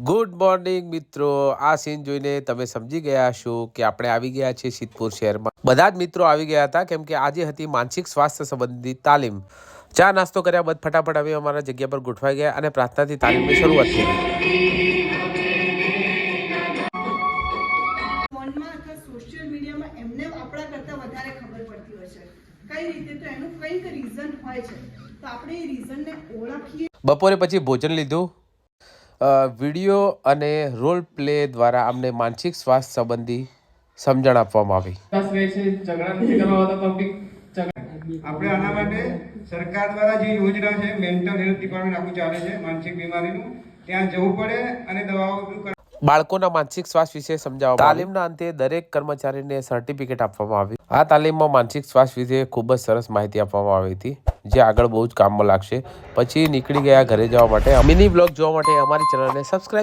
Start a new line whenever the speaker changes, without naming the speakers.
Good morning મિત્રો, આ scene જોઈને તમે સમજી ગયા છો કે આપણે આવી ગયા છીએ સિદ્ધપુર શહેરમાં। બધા જ મિત્રો આવી ગયા હતા કેમ કે આજે હતી માનસિક સ્વાસ્થ્ય સંબંધિત તાલીમ। ચા નાસ્તો કર્યા બાદ ફટાફટ અમે અમારા જગ્યા પર ગોઠવાઈ ગયા અને પ્રાર્થનાથી તાલીમની શરૂઆત થઈ।
ફોનમાં અથવા સોશિયલ મીડિયામાં એમને આપણા કરતાં વધારે ખબર પડતી હોય છે કઈ રીતે, તો એનું કંઈક રીઝન હોય છે, તો આપણે એ રીઝનને ઓળખીએ। બપોરે
પછી ભોજન લીધું। વિડીયો અને રોલ પ્લે દ્વારા અમને માનસિક સ્વાસ્થ્ય સંબંધી સમજણ આપવામાં આવી।
આપણે આના માટે સરકાર દ્વારા જે યોજના છે મેન્ટલ હેલ્થ ડિપાર્ટમેન્ટ આખું ચાલે છે માનસિક બીમારીનું, ત્યાં જવું પડે અને દવાઓ
બાળકોના માનસિક સ્વાસ્થ્ય વિશે સમજાવવામાં। તાલીમના અંતે દરેક કર્મચારીને સર્ટિફિકેટ આપવામાં આવ્યું। આ તાલીમમાં માનસિક સ્વાસ્થ્ય વિશે ખૂબ જ સરસ માહિતી આપવામાં આવી હતી, જે આગળ બહુ જ કામમાં લાગશે। પછી નીકળી ગયા ઘરે જવા માટે। મિની બ્લોગ જોવા માટે અમારી ચેનલને સબસ્ક્રાઇબ